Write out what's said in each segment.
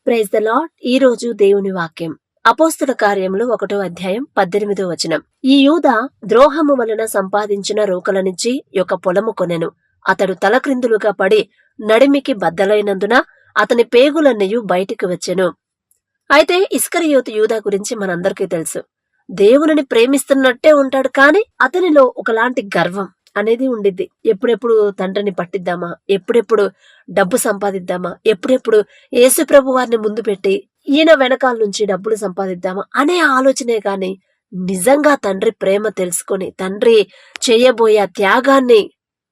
Praise the lord. ఈ రోజు దేవుని వాక్యం అపోస్తుల కార్యములు 1వ అధ్యాయం 18వ వచనం. ఈ యూదా ద్రోహము వలన సంపాదించిన రూకలనిచ్చి యొక్క పొలము కొనెను. అతడు తలక్రిందులుగా పడి నడిమికి బద్దలైనందున అతని పేగులన్నయు బయటికి వచ్చెను. అయితే ఇస్కరియోతు యూదా గురించి మనందరికీ తెలుసు. దేవునిని ప్రేమిస్తున్నట్టే ఉంటాడు, కాని అతనిలో ఒకలాంటి గర్వం అనేది ఉండిద్ది. ఎప్పుడెప్పుడు తండ్రిని పట్టిద్దామా, ఎప్పుడెప్పుడు డబ్బు సంపాదిద్దామా, ఎప్పుడెప్పుడు యేసు ప్రభు వారిని ముందు పెట్టి ఈయన వెనకాల నుంచి డబ్బులు సంపాదిద్దామా అనే ఆలోచనే గాని నిజంగా తండ్రి ప్రేమ తెలుసుకొని తండ్రి చేయబోయే త్యాగాన్ని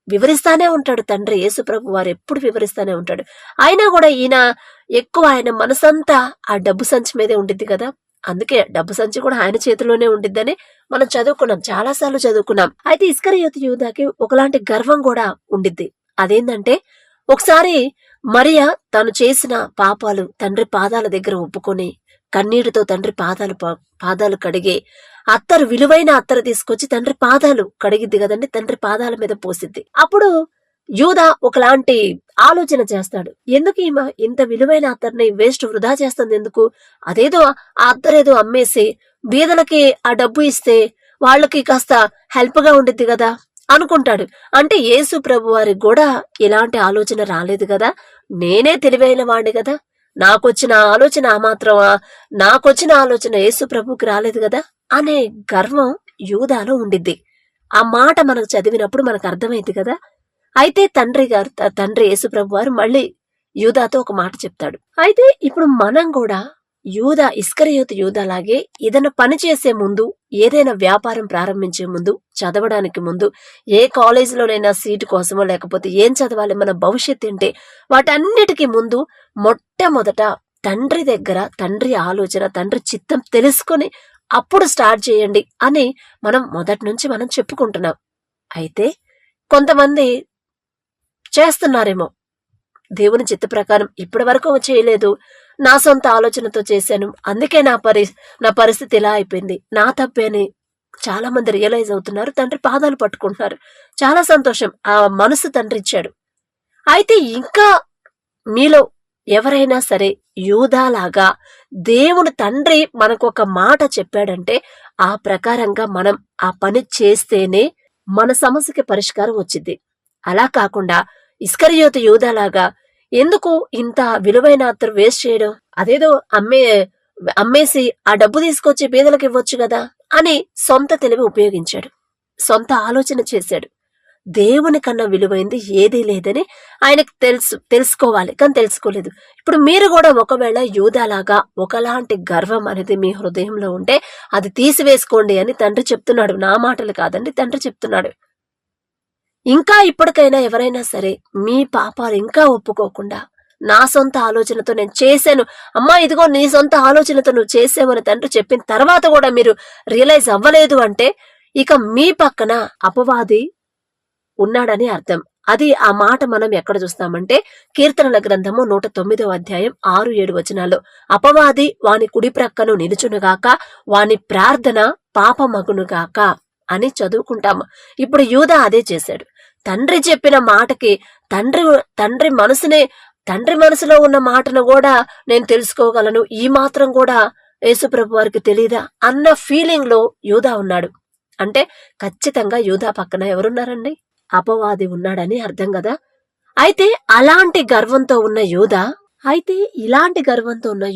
వివరిస్తానే ఉంటాడు. తండ్రి యేసు ప్రభు వారు ఎప్పుడు వివరిస్తానే ఉంటాడు. అయినా కూడా ఈయన ఎక్కువ ఆయన మనసంతా ఆ డబ్బు సంచి మీదే ఉండిద్ది కదా. అందుకే డబ్బు సంచి కూడా ఆయన చేతిలోనే ఉండిద్దని మనం చదువుకున్నాం, చాలాసార్లు చదువుకున్నాం. అయితే ఇస్కరియోతు యూదాకి ఒకలాంటి గర్వం కూడా ఉండిద్ది. అదేంటంటే ఒకసారి మరియా తను చేసిన పాపాలు తండ్రి పాదాల దగ్గర ఒప్పుకొని కన్నీటితో తండ్రి పాదాలు కడిగి అత్తరు, విలువైన అత్తరు తీసుకొచ్చి తండ్రి పాదాలు కడిగిద్ది కదండి, తండ్రి పాదాల మీద పోసిద్ది. అప్పుడు యూదా ఒకలాంటి ఆలోచన చేస్తాడు. ఎందుకు ఈమె ఇంత విలువైన అత్తర్ని వేస్ట్ వృధా చేస్తుంది ఎందుకు? అదేదో ఆ అత్తరేదో అమ్మేసి బీదలకి ఆ డబ్బు ఇస్తే వాళ్ళకి కాస్త హెల్ప్ గా ఉండిద్ది కదా అనుకుంటాడు. అంటే యేసు ప్రభు వారికి కూడా ఇలాంటి ఆలోచన రాలేదు కదా. నేనే తెలివైన వాడిని కదా, నాకొచ్చిన ఆలోచన ఆ మాత్రమా, నాకొచ్చిన ఆలోచన యేసు ప్రభుకి రాలేదు కదా అనే గర్వం యూదాలో ఉండిద్ది. ఆ మాట మనకు చదివినప్పుడు మనకు అర్థమైంది కదా. అయితే తండ్రి యేసు ప్రభు వారు మళ్ళీ యూదాతో ఒక మాట చెప్తాడు. అయితే ఇప్పుడు మనం కూడా ఇస్కరియోతు యూదాలాగే ఏదైనా పని చేసే ముందు, ఏదైనా వ్యాపారం ప్రారంభించే ముందు, చదవడానికి ముందు, ఏ కాలేజీలోనైనా సీటు కోసమో లేకపోతే ఏం చదవాలి, మన భవిష్యత్తు ఏంటి, వాటన్నిటికీ ముందు మొట్టమొదట తండ్రి దగ్గర తండ్రి ఆలోచన, తండ్రి చిత్తం తెలుసుకొని అప్పుడు స్టార్ట్ చేయండి అని మనం మొదటి నుంచి మనం చెప్పుకుంటున్నాం. అయితే కొంతమంది చేస్తున్నారేమో దేవుని చిత్త ప్రకారం, ఇప్పటి వరకు చేయలేదు, నా సొంత ఆలోచనతో చేశాను, అందుకే నా పరిస్థితి ఇలా అయిపోయింది, నా తప్పే అని చాలా మంది రియలైజ్ అవుతున్నారు. తండ్రి పాదాలు పట్టుకుంటున్నారు. చాలా సంతోషం, ఆ మనసు తండ్రి ఇచ్చాడు. అయితే ఇంకా మీలో ఎవరైనా సరే యూదాలాగా దేవుని తండ్రి మనకు ఒక మాట చెప్పాడంటే ఆ ప్రకారంగా మనం ఆ పని చేస్తేనే మన సమస్యకి పరిష్కారం వచ్చింది. అలా కాకుండా ఇస్కరియోతు యూదాలాగా ఎందుకు ఇంత విలువైన అత్తరు వేస్ట్ చేయడం, అదేదో అమ్మేసి ఆ డబ్బు తీసుకొచ్చి పేదలకు ఇవ్వచ్చు కదా అని సొంత తెలివి ఉపయోగించాడు, సొంత ఆలోచన చేశాడు. దేవుని కన్నా విలువైంది ఏదీ లేదని ఆయనకు తెలుసుకోవాలి, కానీ తెలుసుకోలేదు. ఇప్పుడు మీరు కూడా ఒకవేళ యూదాలాగా ఒకలాంటి గర్వం అనేది మీ హృదయంలో ఉంటే అది తీసివేసుకోండి అని తండ్రి చెప్తున్నాడు. నా మాటలు కాదండి, తండ్రి చెప్తున్నాడు. ఇంకా ఇప్పటికైనా ఎవరైనా సరే మీ పాపాలు ఇంకా ఒప్పుకోకుండా, నా సొంత ఆలోచనతో నేను చేశాను, అమ్మా ఇదిగో నీ సొంత ఆలోచనతో నువ్వు చేసావని తండ్రి చెప్పిన తర్వాత కూడా మీరు రియలైజ్ అవ్వలేదు అంటే ఇక మీ పక్కన అపవాది ఉన్నాడని అర్థం. అది ఆ మాట మనం ఎక్కడ చూస్తామంటే కీర్తనల గ్రంథము 109వ అధ్యాయం 6-7 వచనాల్లో, అపవాది వాని కుడి ప్రక్కను నిలుచునుగాక, వాని ప్రార్థన పాపమగునుగాక అని చదువుకుంటాము. ఇప్పుడు యూదా అదే చేశాడు. తండ్రి చెప్పిన మాటకి తండ్రి మనసులో ఉన్న మాటను కూడా నేను తెలుసుకోగలను, ఈ మాత్రం కూడా యేసుప్రభు వారికి తెలీదా అన్న ఫీలింగ్ లో యూదా ఉన్నాడు. అంటే ఖచ్చితంగా యూదా పక్కన ఎవరున్నారండి? అపవాది ఉన్నాడని అర్థం కదా. అయితే ఇలాంటి గర్వంతో ఉన్న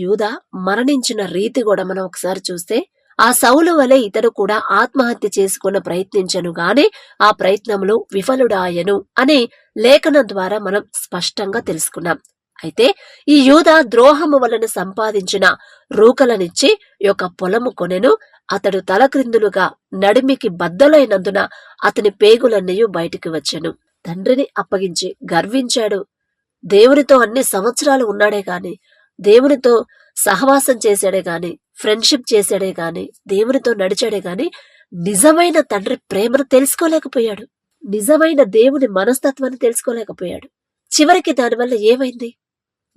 యూదా మరణించిన రీతి కూడా మనం ఒకసారి చూస్తే, ఆ సౌలు వలె ఇతడు కూడా ఆత్మహత్య చేసుకున్న ప్రయత్నించను గాని ఆ ప్రయత్నంలో విఫలుడాయను అని లేఖనం ద్వారా మనం స్పష్టంగా తెలుసుకున్నాం. అయితే ఈ యూదా ద్రోహము వలన సంపాదించిన రూకలనిచ్చి యొక్క పొలము కొనెను. అతడు తలక్రిందులుగా నడిమికి బద్దలైనందున అతని పేగులన్నయూ బయటికి వచ్చెను. తండ్రిని అప్పగించి గర్వించాడు. దేవునితో అన్ని సంవత్సరాలు ఉన్నాడే గాని, దేవునితో సహవాసం చేశాడే గాని, ఫ్రెండ్షిప్ చేశాడే గాని, దేవునితో నడిచాడే గాని నిజమైన తండ్రి ప్రేమను తెలుసుకోలేకపోయాడు, నిజమైన దేవుని మనస్తత్వాన్ని తెలుసుకోలేకపోయాడు. చివరికి దానివల్ల ఏమైంది?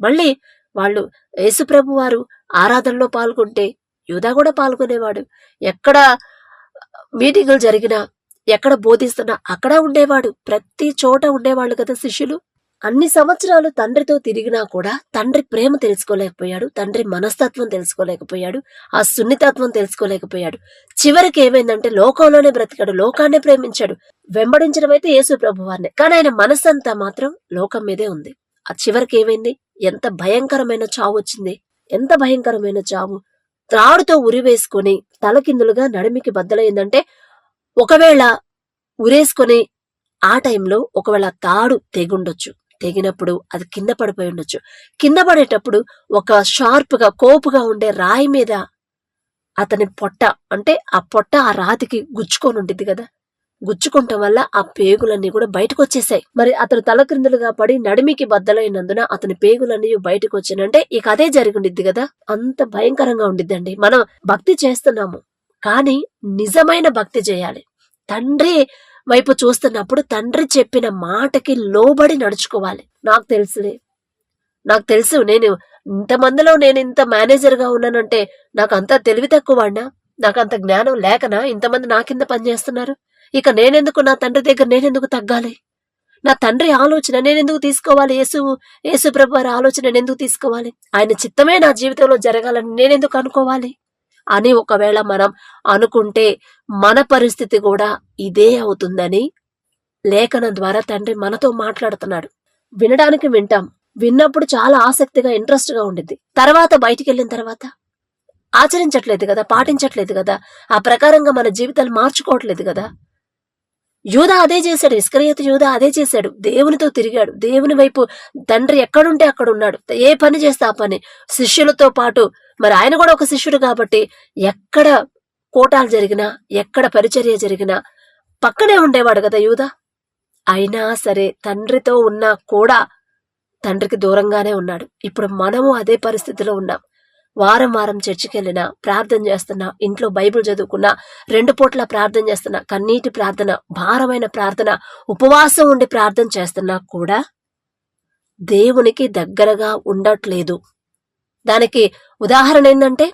మళ్ళీ వాళ్ళు యేసుప్రభు వారు ఆరాధనలో పాల్గొంటే యూదా కూడా పాల్గొనేవాడు. ఎక్కడ మీటింగులు జరిగినా, ఎక్కడ బోధిస్తున్నా అక్కడ ఉండేవాడు. ప్రతి చోట ఉండేవాళ్ళు కదా శిష్యులు. అన్ని సంవత్సరాలు తండ్రితో తిరిగినా కూడా తండ్రి ప్రేమ తెలుసుకోలేకపోయాడు, తండ్రి మనస్తత్వం తెలుసుకోలేకపోయాడు, ఆ సున్నితత్వం తెలుసుకోలేకపోయాడు. చివరికి ఏమైందంటే లోకంలోనే బ్రతికాడు, లోకాన్నే ప్రేమించాడు. వెంబడించడం అయితే యేసు ప్రభువారినే, కానీ ఆయన మనసంతా మాత్రం లోకం మీదే ఉంది. ఆ చివరికి ఏమైంది? ఎంత భయంకరమైన చావు వచ్చింది, ఎంత భయంకరమైన చావు. త్రాడుతో ఉరివేసుకొని తలకిందులుగా నడిమికి బద్దలైందంటే, ఒకవేళ ఉరేసుకొని ఆ టైంలో ఒకవేళ తాడు తెగుండొచ్చు, తెగినప్పుడు అది కింద పడిపోయి ఉండొచ్చు. కింద పడేటప్పుడు ఒక షార్ప్గా కోపుగా ఉండే రాయి మీద అతని పొట్ట, అంటే ఆ పొట్ట ఆ రాతికి గుచ్చుకొని ఉంటుంది కదా, గుచ్చుకోవటం వల్ల ఆ పేగులన్నీ కూడా బయటకు వచ్చేసాయి. మరి అతను తలక్రిందులుగా పడి నడిమికి బద్దలైనందున అతని పేగులన్నీ బయటకు వచ్చినంటే ఇక అదే జరిగిండిద్ది కదా. అంత భయంకరంగా ఉండిద్దండి. మనం భక్తి చేస్తున్నాము, కానీ నిజమైన భక్తి చేయాలి. తండ్రి వైపు చూస్తున్నప్పుడు తండ్రి చెప్పిన మాటకి లోబడి నడుచుకోవాలి. నాకు తెలుసు నేను ఇంతమందిలో నేను ఇంత మేనేజర్ గా ఉన్నానంటే నాకు అంత తెలివి తక్కువన్నా, నాకు అంత జ్ఞానం లేకనా ఇంతమంది నా కింద పనిచేస్తున్నారు? ఇక నేనెందుకు నా తండ్రి దగ్గర నేనెందుకు తగ్గాలి? నా తండ్రి ఆలోచన నేనెందుకు తీసుకోవాలి? యేసు ప్రభు వారి ఆలోచన నేనెందుకు తీసుకోవాలి? ఆయన చిత్తమే నా జీవితంలో జరగాలని నేనెందుకు అనుకోవాలి అని ఒకవేళ మనం అనుకుంటే మన పరిస్థితి కూడా ఇదే అవుతుందని లేఖనం ద్వారా తండ్రి మనతో మాట్లాడుతున్నాడు. వినడానికి వింటాం, విన్నప్పుడు చాలా ఆసక్తిగా ఇంట్రెస్ట్ గా ఉండిద్ది. తర్వాత బయటికి వెళ్ళిన తర్వాత ఆచరించట్లేదు కదా, పాటించట్లేదు కదా, ఆ ప్రకారంగా మన జీవితాలు మార్చుకోవట్లేదు కదా. యూదా అదే చేశాడు, ఇస్కరియోతు యూదా అదే చేశాడు. దేవునితో తిరిగాడు, దేవుని వైపు తండ్రి ఎక్కడుంటే అక్కడ ఉన్నాడు. ఏ పని చేస్తే ఆ పని, శిష్యులతో పాటు. మరి ఆయన కూడా ఒక శిష్యుడు కాబట్టి ఎక్కడ కోటాలు జరిగినా, ఎక్కడ పరిచర్య జరిగినా పక్కనే ఉండేవాడు కదా యూదా. అయినా సరే తండ్రితో ఉన్నా కూడా తండ్రికి దూరంగానే ఉన్నాడు. ఇప్పుడు మనము అదే పరిస్థితిలో ఉన్నాం. వారం వారం చర్చికి వెళ్ళినా, ప్రార్థన చేస్తున్నా, ఇంట్లో బైబిల్ చదువుకున్నా, 2 పూట్ల ప్రార్థన చేస్తున్నా, కన్నీటి ప్రార్థన, భారమైన ప్రార్థన, ఉపవాసం ఉండి ప్రార్థన చేస్తున్నా కూడా దేవునికి దగ్గరగా ఉండట్లేదు. దానికి ఉదాహరణ ఏంటంటే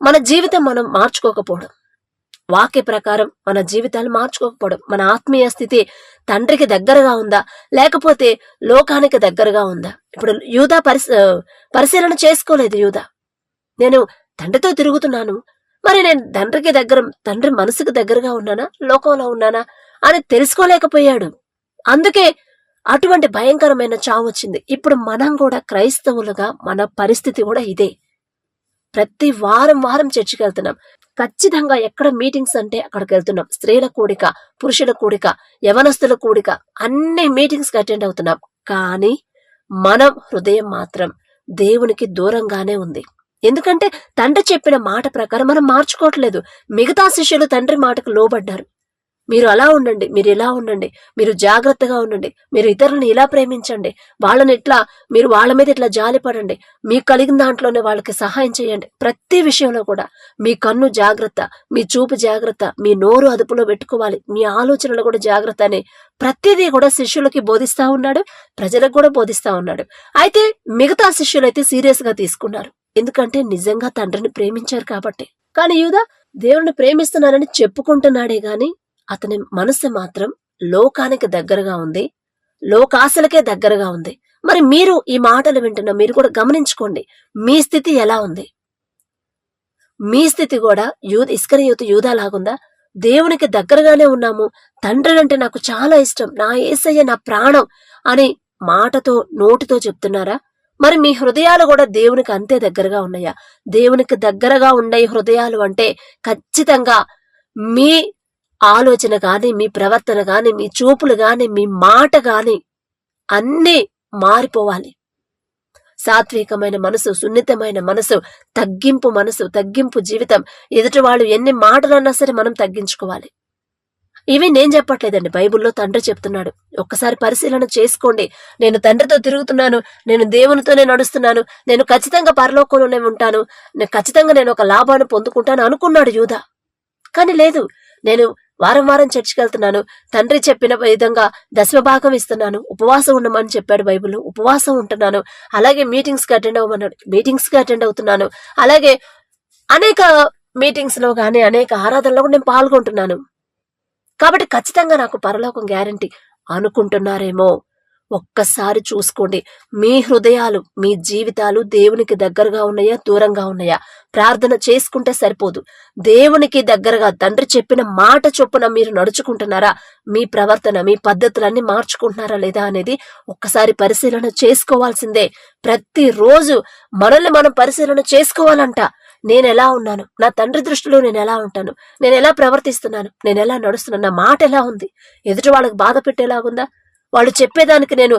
మన జీవితం మనం మార్చుకోకపోవడం, వాక్య ప్రకారం మన జీవితాలు మార్చుకోకపోవడం. మన ఆత్మీయ స్థితి తండ్రికి దగ్గరగా ఉందా, లేకపోతే లోకానికి దగ్గరగా ఉందా? ఇప్పుడు యూదా పరిశీలన చేసుకోలేదు. యూదా, నేను తండ్రితో తిరుగుతున్నాను, మరి నేను తండ్రి మనసుకు దగ్గరగా ఉన్నానా, లోకంలో ఉన్నానా అని తెలుసుకోలేకపోయాడు. అందుకే అటువంటి భయంకరమైన చావు వచ్చింది. ఇప్పుడు మనం కూడా క్రైస్తవులుగా మన పరిస్థితి కూడా ఇదే. ప్రతి వారం చర్చికి వెళ్తున్నాం, ఖచ్చితంగా ఎక్కడ మీటింగ్స్ అంటే అక్కడికి వెళ్తున్నాం. స్త్రీల కూడిక, పురుషుల కూడిక, యవనస్తుల కూడిక, అన్ని మీటింగ్స్ కి అటెండ్ అవుతున్నాం. కానీ మనం హృదయం మాత్రం దేవునికి దూరంగానే ఉంది. ఎందుకంటే తండ్రి చెప్పిన మాట ప్రకారం మనం మార్చుకోవట్లేదు. మిగతా శిష్యులు తండ్రి మాటకు లోబడ్డారు. మీరు అలా ఉండండి, మీరు ఇలా ఉండండి, మీరు జాగ్రత్తగా ఉండండి, మీరు ఇతరులను ఇలా ప్రేమించండి, మీరు వాళ్ళ మీద ఇట్లా జాలిపడండి, మీకు కలిగిన దాంట్లోనే వాళ్ళకి సహాయం చేయండి. ప్రతి విషయంలో కూడా మీ కన్ను జాగ్రత్త, మీ చూపు జాగ్రత్త, మీ నోరు అదుపులో పెట్టుకోవాలి, మీ ఆలోచనలు కూడా జాగ్రత్త అని ప్రతిదీ కూడా శిష్యులకి బోధిస్తా ఉన్నాడు, ప్రజలకు కూడా బోధిస్తా ఉన్నాడు. అయితే మిగతా శిష్యులైతే సీరియస్ గా తీసుకున్నారు, ఎందుకంటే నిజంగా తండ్రిని ప్రేమించారు కాబట్టి. కానీ యూదా దేవుడిని ప్రేమిస్తున్నానని చెప్పుకుంటున్నాడే గాని అతని మనసు మాత్రం లోకానికి దగ్గరగా ఉంది, లోకాశలకే దగ్గరగా ఉంది. మరి మీరు ఈ మాటలు వింటున్న మీరు కూడా గమనించుకోండి, మీ స్థితి ఎలా ఉంది? మీ స్థితి కూడా ఇస్కరియోతు యూదా లాగుందా? దేవునికి దగ్గరగానే ఉన్నాము, తండ్రి అంటే నాకు చాలా ఇష్టం, నా యేసయ్య నా ప్రాణం అని మాటతో నోటితో చెప్తున్నారా? మరి మీ హృదయాలు కూడా దేవునికి అంతే దగ్గరగా ఉన్నాయా? దేవునికి దగ్గరగా ఉన్నాయి హృదయాలు అంటే ఖచ్చితంగా మీ ఆలోచన గాని, మీ ప్రవర్తన గాని, మీ చూపులు గాని, మీ మాట గాని అన్నీ మారిపోవాలి. సాత్వికమైన మనసు, సున్నితమైన మనసు, తగ్గింపు జీవితం. ఎదుటి వాళ్ళు ఎన్ని మాటలన్నా సరే మనం తగ్గించుకోవాలి. ఇవి నేను చెప్పట్లేదండి, బైబిల్లో తండ్రి చెప్తున్నాడు. ఒక్కసారి పరిశీలన చేసుకోండి. నేను తండ్రితో తిరుగుతున్నాను, నేను దేవునితోనే నడుస్తున్నాను, నేను ఖచ్చితంగా పరలోకంలోనే ఉంటాను, ఖచ్చితంగా నేను ఒక లాభాన్ని పొందుకుంటాను అనుకున్నాడు యూదా. కానీ లేదు, నేను వారం చర్చికి వెళ్తున్నాను, తండ్రి చెప్పిన విధంగా 10వ భాగం ఇస్తున్నాను, ఉపవాసం ఉండమని చెప్పాడు బైబిల్, ఉపవాసం ఉంటున్నాను. అలాగే మీటింగ్స్ కి అటెండ్ అవ్వమన్నాడు, మీటింగ్స్ కి అటెండ్ అవుతున్నాను. అలాగే అనేక మీటింగ్స్ లో గానీ అనేక ఆరాధనలో నేను పాల్గొంటున్నాను, కాబట్టి ఖచ్చితంగా నాకు పరలోకం గ్యారంటీ అనుకుంటున్నారేమో. ఒక్కసారి చూసుకోండి. మీ హృదయాలు, మీ జీవితాలు దేవునికి దగ్గరగా ఉన్నాయా, దూరంగా ఉన్నాయా? ప్రార్థన చేసుకుంటే సరిపోదు. దేవునికి దగ్గరగా తండ్రి చెప్పిన మాట చొప్పున మీరు నడుచుకుంటున్నారా? మీ ప్రవర్తన, మీ పద్ధతులన్నీ మార్చుకుంటున్నారా లేదా అనేది ఒక్కసారి పరిశీలన చేసుకోవాల్సిందే. ప్రతిరోజు మనల్ని మనం పరిశీలన చేసుకోవాలంట. నేనెలా ఉన్నాను? నా తండ్రి దృష్టిలో నేను ఎలా ఉంటాను? నేను ఎలా ప్రవర్తిస్తున్నాను? నేను ఎలా నడుస్తున్నాను? నా మాట ఎలా ఉంది? ఎదుటి వాళ్ళకి బాధ పెట్టేలాగుందా? వాళ్ళు చెప్పేదానికి నేను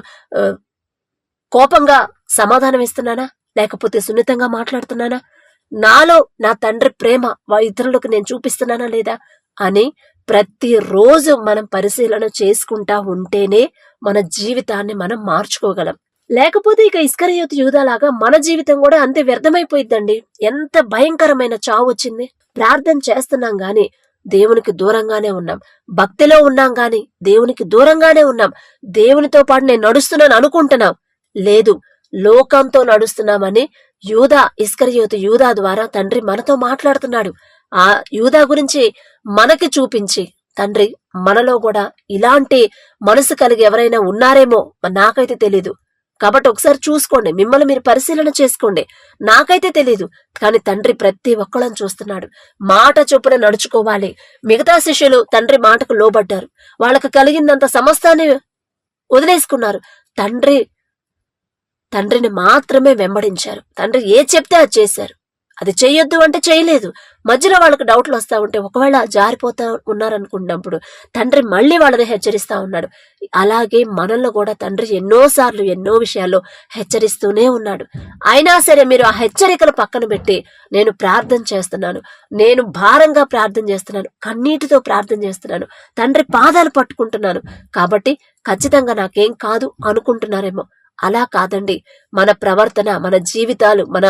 కోపంగా సమాధానం ఇస్తున్నానా, లేకపోతే సున్నితంగా మాట్లాడుతున్నానా? నాలో నా తండ్రి ప్రేమ ఇతరులకు నేను చూపిస్తున్నానా లేదా అని ప్రతిరోజు మనం పరిశీలన చేసుకుంటా ఉంటేనే మన జీవితాన్ని మనం మార్చుకోగలం. లేకపోతే ఇక ఇస్కరియోతు యూదాలాగా మన జీవితం కూడా అంతే వ్యర్థమైపోయిద్దండి. ఎంత భయంకరమైన చావు వచ్చింది. ప్రార్థన చేస్తున్నాం గాని దేవునికి దూరంగానే ఉన్నాం. భక్తిలో ఉన్నాం గాని దేవునికి దూరంగానే ఉన్నాం. దేవునితో పాటు నేను నడుస్తున్నాను అనుకుంటున్నాం. లేదు, లోకంతో నడుస్తున్నామని ఇస్కరియోతు యూదా ద్వారా తండ్రి మనతో మాట్లాడుతున్నాడు. ఆ యూదా గురించి మనకి చూపించి తండ్రి మనలో కూడా ఇలాంటి మనసు కలిగి ఎవరైనా ఉన్నారేమో నాకైతే తెలీదు. కాబట్టి ఒకసారి చూసుకోండి, మిమ్మల్ని మీరు పరిశీలన చేసుకోండి. నాకైతే తెలీదు, కానీ తండ్రి ప్రతి ఒక్కళ్ళని చూస్తున్నాడు. మాట చొప్పున నడుచుకోవాలి. మిగతా శిష్యులు తండ్రి మాటకు లోబడ్డారు. వాళ్ళకు కలిగిందంత సమస్తాన్ని వదిలేసుకున్నారు. తండ్రిని మాత్రమే వెంబడించారు. తండ్రి ఏ చెప్తే అది చేశారు. అది చెయ్యొద్దు అంటే చేయలేదు. మధ్యలో వాళ్ళకి డౌట్లు వస్తా ఉంటే ఒకవేళ జారిపోతా ఉన్నారనుకున్నప్పుడు తండ్రి మళ్ళీ వాళ్ళని హెచ్చరిస్తా ఉన్నాడు. అలాగే మనల్ని కూడా తండ్రి ఎన్నోసార్లు ఎన్నో విషయాల్లో హెచ్చరిస్తూనే ఉన్నాడు. అయినా సరే మీరు ఆ హెచ్చరికలు పక్కన పెట్టి నేను ప్రార్థన చేస్తున్నాను, నేను భారంగా ప్రార్థన చేస్తున్నాను, కన్నీటితో ప్రార్థన చేస్తున్నాను, తండ్రి పాదాలు పట్టుకుంటున్నాను కాబట్టి ఖచ్చితంగా నాకేం కాదు అనుకుంటున్నారేమో. అలా కాదండి. మన ప్రవర్తన, మన జీవితాలు, మన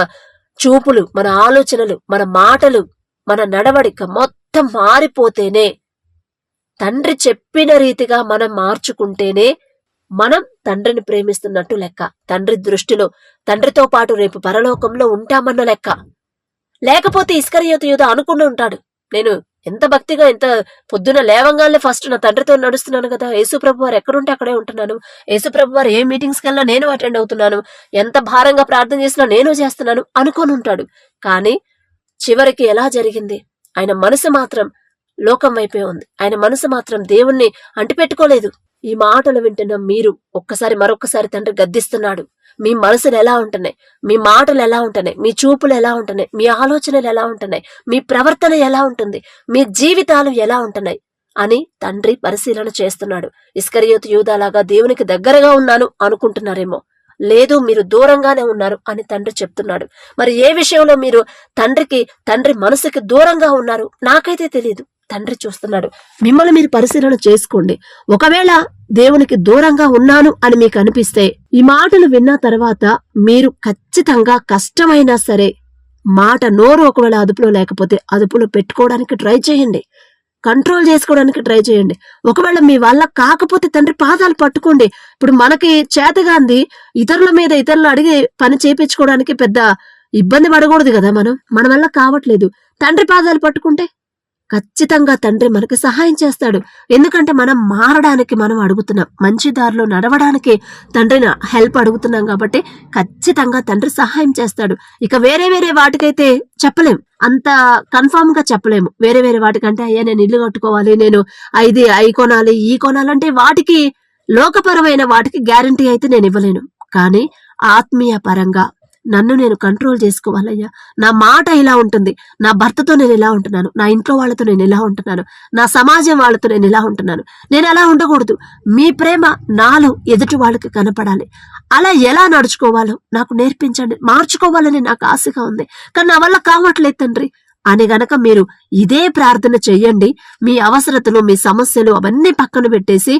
చూపులు, మన ఆలోచనలు, మన మాటలు, మన నడవడిక మొత్తం మారిపోతేనే, తండ్రి చెప్పిన రీతిగా మనం మార్చుకుంటేనే మనం తండ్రిని ప్రేమిస్తున్నట్టు లెక్క. తండ్రి దృష్టిలో తండ్రితో పాటు రేపు పరలోకంలో ఉంటామన్న లెక్క. లేకపోతే ఇస్కరియోతు యూదా అనుకుని ఉంటాడు, నేను ఎంత భక్తిగా, ఎంత పొద్దున లేవంగానే ఫస్ట్ నా తండ్రితో నడుస్తున్నాను కదా, యేసుప్రభు వారు ఎక్కడుంటే అక్కడే ఉంటున్నాను, యేసుప్రభు వారు ఏ మీటింగ్స్ కల్లా నేను అటెండ్ అవుతున్నాను, ఎంత భారంగా ప్రార్థన చేసినా నేను చేస్తున్నాను అనుకొని ఉంటాడు. కానీ చివరికి ఎలా జరిగింది? ఆయన మనసు మాత్రం లోకం వైపే ఉంది. ఆయన మనసు మాత్రం దేవుణ్ణి అంటిపెట్టుకోలేదు. ఈ మాటలు వింటున్న మీరు మరొక్కసారి తండ్రి గద్దిస్తున్నాడు. మీ మనసులు ఎలా ఉంటున్నాయి? మీ మాటలు ఎలా ఉంటున్నాయి? మీ చూపులు ఎలా ఉంటున్నాయి? మీ ఆలోచనలు ఎలా ఉంటున్నాయి? మీ ప్రవర్తన ఎలా ఉంటుంది? మీ జీవితాలు ఎలా ఉంటున్నాయి అని తండ్రి పరిశీలన చేస్తున్నాడు. ఇస్కరియోతు యూదాలాగా దేవునికి దగ్గరగా ఉన్నాను అనుకుంటున్నారేమో. లేదు, మీరు దూరంగానే ఉన్నారు అని తండ్రి చెప్తున్నాడు. మరి ఏ విషయంలో మీరు తండ్రి మనసుకి దూరంగా ఉన్నారు నాకైతే తెలియదు. తండ్రి చూస్తున్నాడు. మిమ్మల్ని మీరు పరిశీలన చేసుకోండి. ఒకవేళ దేవునికి దూరంగా ఉన్నాను అని మీకు అనిపిస్తే ఈ మాటలు విన్న తర్వాత మీరు ఖచ్చితంగా కష్టమైనా సరే నోరు ఒకవేళ అదుపులో లేకపోతే అదుపులో పెట్టుకోవడానికి ట్రై చేయండి. కంట్రోల్ చేసుకోవడానికి ట్రై చేయండి. ఒకవేళ మీ వల్ల కాకపోతే తండ్రి పాదాలు పట్టుకోండి. ఇప్పుడు మనకి చేతగాంది ఇతరులు అడిగి పని చేయించుకోవడానికి పెద్ద ఇబ్బంది పడకూడదు కదా. మన వల్ల కావట్లేదు, తండ్రి పాదాలు పట్టుకుంటే ఖచ్చితంగా తండ్రి మనకి సహాయం చేస్తాడు. ఎందుకంటే మనం మారడానికి మనం అడుగుతున్నాం, మంచి దారిలో నడవడానికి తండ్రిని హెల్ప్ అడుగుతున్నాం కాబట్టి ఖచ్చితంగా తండ్రి సహాయం చేస్తాడు. ఇక వేరే వాటికైతే చెప్పలేం, అంత కన్ఫామ్ గా చెప్పలేము. వేరే వాటికంటే అయ్యా నేను ఇల్లు కట్టుకోవాలి, నేను అయి కొనాలి, ఈ కొనాలంటే వాటికి లోకపరమైన వాటికి గ్యారంటీ అయితే నేను ఇవ్వలేను. కానీ ఆత్మీయ పరంగా నన్ను నేను కంట్రోల్ చేసుకోవాలయ్యా. నా మాట ఇలా ఉంటుంది, నా భర్తతో నేను ఇలా ఉంటున్నాను, నా ఇంట్లో వాళ్ళతో నేను ఇలా ఉంటున్నాను, నా సమాజం వాళ్ళతో నేను ఇలా ఉంటున్నాను, నేను అలా ఉండకూడదు. మీ ప్రేమ నాలో ఎదుటి వాళ్ళకి కనపడాలి. అలా ఎలా నడుచుకోవాలో నాకు నేర్పించండి. మార్చుకోవాలని నాకు ఆశగా ఉంది, కానీ నా వల్ల కావట్లేదు తండ్రి అని గనక మీరు ఇదే ప్రార్థన చెయ్యండి. మీ అవసరతలు, మీ సమస్యలు అవన్నీ పక్కన పెట్టేసి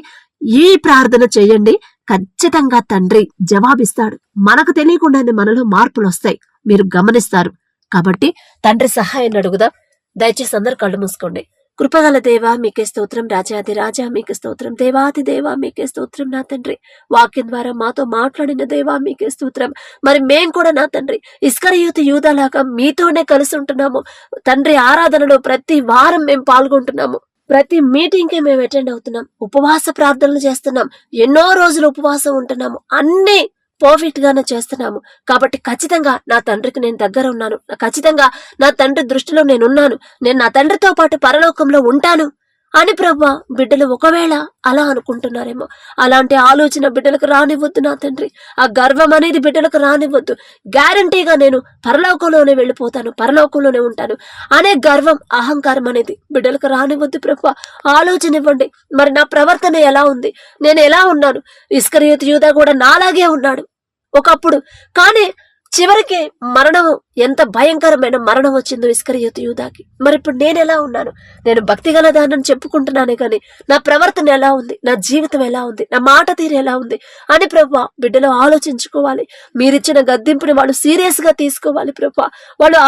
ఈ ప్రార్థన చెయ్యండి. ఖచ్చితంగా తండ్రి జవాబిస్తాడు. మనకు తెలియకుండానే మనలో మార్పులు వస్తాయి, మీరు గమనిస్తారు. కాబట్టి తండ్రి సహాయాన్ని అడుగుదాం. దయచేసి అందరు కళ్ళు మూసుకోండి. కృపగల దేవా మీకే స్తోత్రం, రాజాది రాజా మీకే స్తోత్రం, దేవాది దేవా మీకే స్తోత్రం. నా తండ్రి వాక్యం ద్వారా మాతో మాట్లాడిన దేవా మీకే స్తోత్రం. మరి మేం కూడా నా తండ్రి ఇస్కరియోతు యూదాలాగా మీతోనే కలిసి ఉంటున్నాము తండ్రి. ఆరాధనలో ప్రతి వారం మేము పాల్గొంటున్నాము. ప్రతి మీటింగ్ కి మేము అటెండ్ అవుతున్నాం, ఉపవాస ప్రార్థనలు చేస్తున్నాం, ఎన్నో రోజులు ఉపవాసం ఉంటున్నాము, అన్ని పర్ఫెక్ట్ గానే చేస్తున్నాము. కాబట్టి ఖచ్చితంగా నా తండ్రికి నేను దగ్గర ఉన్నాను, ఖచ్చితంగా నా తండ్రి దృష్టిలో నేనున్నాను, నేను నా తండ్రితో పాటు పరలోకంలో ఉంటాను అని ప్రభువా బిడ్డలు ఒకవేళ అలా అనుకుంటున్నారేమో. అలాంటి ఆలోచన బిడ్డలకు రానివ్వద్దు నా తండ్రి. ఆ గర్వం అనేది బిడ్డలకు రానివ్వద్దు. గ్యారంటీగా నేను పరలోకంలోనే వెళ్ళిపోతాను, పరలోకంలోనే ఉంటాను అనే గర్వం, అహంకారం అనేది బిడ్డలకు రానివ్వద్దు ప్రభువా. ఆలోచన ఇవ్వండి. మరి నా ప్రవర్తన ఎలా ఉంది, నేను ఎలా ఉన్నాను? ఇస్కరియోతు యూదా కూడా నాలాగే ఉన్నాడు ఒకప్పుడు, కానీ చివరికి మరణం, ఎంత భయంకరమైన మరణం వచ్చిందో ఇస్కరియోతు యూదాకి. మరి ఇప్పుడు నేను ఎలా ఉన్నాను? నేను భక్తి గల దానని చెప్పుకుంటున్నానే కానీ నా ప్రవర్తన ఎలా ఉంది, నా జీవితం ఎలా ఉంది, నా మాట తీరు ఎలా ఉంది అని ప్రభువా బిడ్డలు ఆలోచించుకోవాలి. మీరిచ్చిన గద్దింపుని వాళ్ళు సీరియస్ గా తీసుకోవాలి ప్రభువా. వాళ్ళు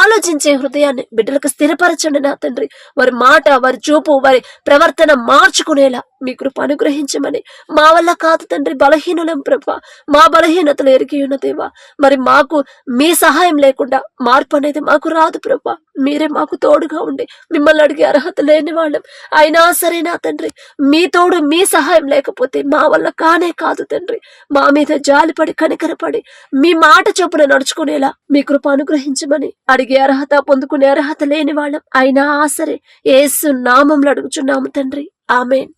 ఆలోచించే హృదయాన్ని బిడ్డలకు స్థిరపరచండి నా తండ్రి. వారి మాట, వారి చూపు, వారి ప్రవర్తన మార్చుకునేలా మీ కృప అనుగ్రహించమని. మా వల్ల కాదు తండ్రి, బలహీనులం ప్రభువా, మా బలహీనతలు ఎరిగి ఉన్న దేవా. మరి మాకు మీ సహాయం లేకుండా మార్పు అనేది మాకు రాదు ప్రభువా. మీరే మాకు తోడుగా ఉండి, మిమ్మల్ని అడిగే అర్హత లేని వాళ్ళం అయినా సరే నా తండ్రి, మీ తోడు, మీ సహాయం లేకపోతే మా వల్ల కానే కాదు తండ్రి. మా మీద జాలిపడి, కనికరపడి, మీ మాట చొప్పున నడుచుకునేలా మీ కృప అనుగ్రహించమని అడిగే అర్హత, పొందుకునే అర్హత లేని వాళ్ళం అయినా సరే యేసు నామంలో అడుగుచున్నాము తండ్రి. ఆమేన్.